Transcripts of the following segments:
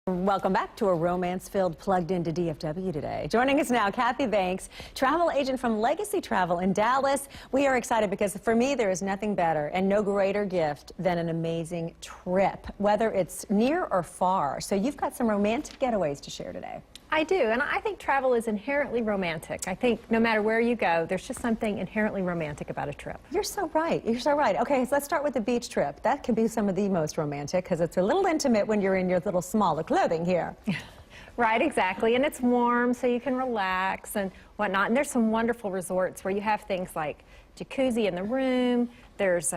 Welcome back to a romance-filled Plugged Into DFW today. Joining us now, Cathy Banks, travel agent from Legacy Travel in Dallas. We are excited because for me, there is nothing better and no greater gift than an amazing trip, whether it's near or far. So you've got some romantic getaways to share today. I do, and I think travel is inherently romantic. I think no matter where you go, there's just something inherently romantic about a trip. You're so right. You're so right. Okay, so let's start with the beach trip. That can be some of the most romantic because it's a little intimate when you're in your little smaller clothing here. Right, exactly, and it's warm so you can relax and whatnot. And there's some wonderful resorts where you have things like jacuzzi in the room. There's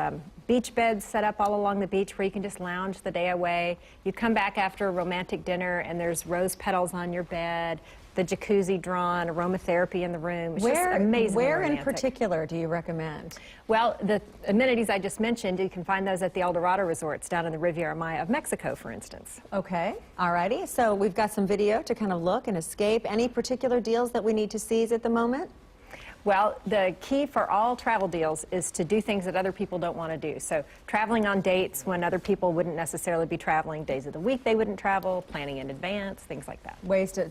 beach beds set up all along the beach where you can just lounge the day away. You come back after a romantic dinner and there's rose petals on your bed, the jacuzzi drawn, aromatherapy in the room. It's just amazing. Where in particular do you recommend? Well, the amenities I just mentioned, you can find those at the El Dorado resorts down in the Riviera Maya of Mexico, for instance. Okay, all righty. So we've got some video to kind of look and escape. Any particular deals that we need to seize at the moment? Well, the key for all travel deals is to do things that other people don't want to do. So traveling on dates when other people wouldn't necessarily be traveling, days of the week they wouldn't travel, planning in advance, things like that.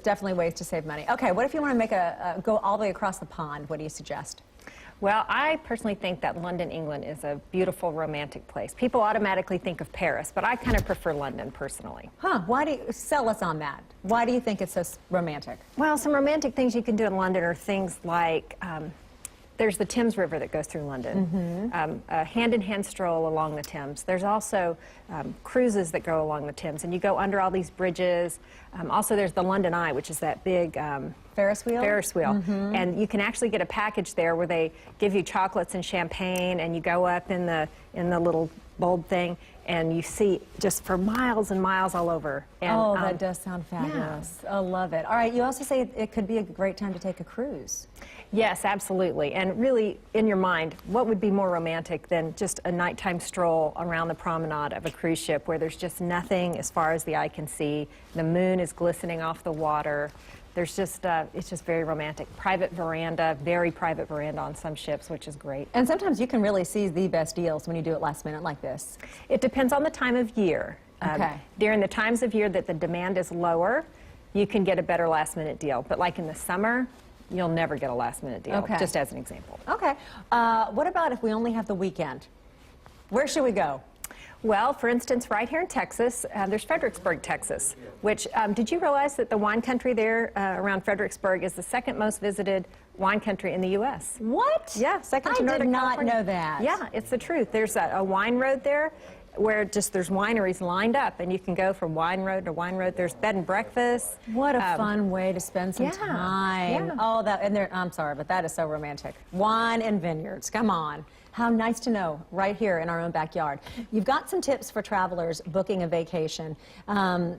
Definitely ways to save money. Okay, what if you want to make go all the way across the pond? What do you suggest? Well, I personally think that London, England is a beautiful, romantic place. People automatically think of Paris, but I kind of prefer London personally. Huh, why do you, sell us on that? Why do you think it's so romantic? Well, some romantic things you can do in London are things like, there's the Thames River that goes through London, a hand-in-hand stroll along the Thames. There's also cruises that go along the Thames, and you go under all these bridges. Also, there's the London Eye, which is that big Ferris wheel? Ferris wheel. And you can actually get a package there where they give you chocolates and champagne, and you go up in the little bulb thing, and you see just for miles and miles all over. And, oh, that does sound fabulous. Yeah. I love it. All right, you also say it could be a great time to take a cruise. Yes, absolutely. And really, in your mind, what would be more romantic than just a nighttime stroll around the promenade of a cruise ship where there's just nothing as far as the eye can see, the moon is glistening off the water. There's just, it's just very romantic. Private veranda, very private veranda on some ships, which is great. And sometimes you can really see the best deals when you do it last minute like this. It depends on the time of year. Okay. During the times of year that the demand is lower, you can get a better last minute deal. But like in the summer, you'll never get a last minute deal, just as an example. Okay. What about if we only have the weekend? Where should we go? Well, for instance, right here in Texas, there's Fredericksburg, Texas, which, did you realize that the wine country there around Fredericksburg is the second most visited wine country in the U.S.? What? Yeah, second to Northern California. I did not know that. Yeah, it's the truth. There's a wine road there where just there's wineries lined up, and you can go from wine road to wine road. There's bed and breakfast. What a fun way to spend some time. Yeah. Oh, I'm sorry, but that is so romantic. Wine and vineyards, come on. How nice to know, right here in our own backyard. You've got some tips for travelers booking a vacation. And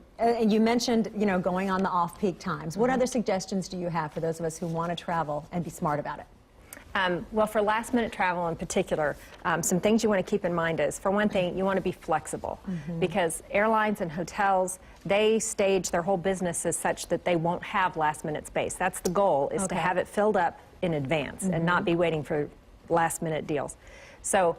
you mentioned, you know, going on the off-peak times. What other suggestions do you have for those of us who want to travel and be smart about it? Well, for last-minute travel in particular, some things you want to keep in mind is, for one thing, you want to be flexible, because airlines and hotels, they stage their whole businesses such that they won't have last-minute space. That's the goal, is to have it filled up in advance and not be waiting for last-minute deals. So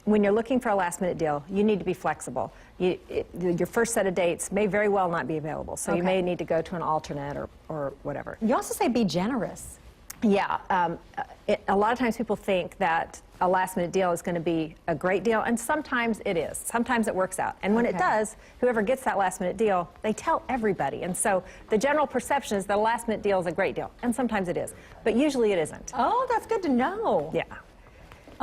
when you're looking for a last-minute deal, you need to be flexible. Your first set of dates may very well not be available, so you may need to go to an alternate or whatever. You also say be generous. Yeah, a lot of times people think that a last-minute deal is going to be a great deal, and sometimes it is. Sometimes it works out. And when it does, whoever gets that last-minute deal, they tell everybody. And so the general perception is that a last-minute deal is a great deal, and sometimes it is. But usually it isn't. Oh, that's good to know. Yeah.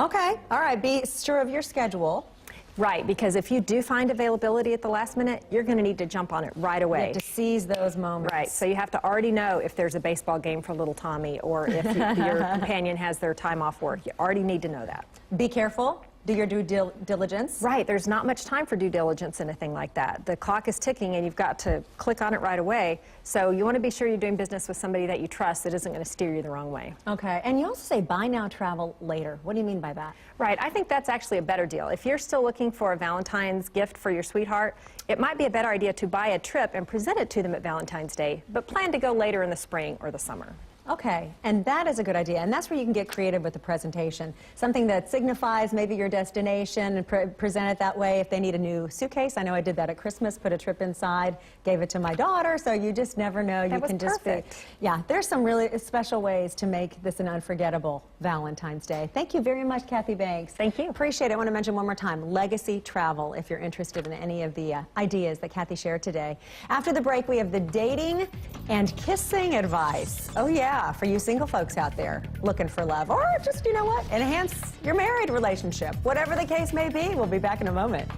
Okay, all right, be sure of your schedule. Right, because if you do find availability at the last minute, you're going to need to jump on it right away. You have to seize those moments. Right, so you have to already know if there's a baseball game for little Tommy or if your companion has their time off work. You already need to know that. Be careful. Do your due diligence. Right, there's not much time for due diligence in a thing like that. The clock is ticking and you've got to click on it right away. So you want to be sure you're doing business with somebody that you trust that isn't going to steer you the wrong way. Okay, and you also say buy now, travel later. What do you mean by that? Right, I think that's actually a better deal. If you're still looking for a Valentine's gift for your sweetheart, it might be a better idea to buy a trip and present it to them at Valentine's Day, but plan to go later in the spring or the summer. Okay, and that is a good idea, and that's where you can get creative with the presentation. Something that signifies maybe your destination and present it that way. If they need a new suitcase, I know I did that at Christmas, put a trip inside, gave it to my daughter, so you just never know. That was just perfect. Yeah, there's some really special ways to make this an unforgettable Valentine's Day. Thank you very much, Cathy Banks. Thank you. Appreciate it. I want to mention one more time, Legacy Travel, if you're interested in any of the ideas that Cathy shared today. After the break, we have the dating and kissing advice. Oh yeah, for you single folks out there looking for love, or just, you know what, enhance your married relationship. Whatever the case may be, we'll be back in a moment.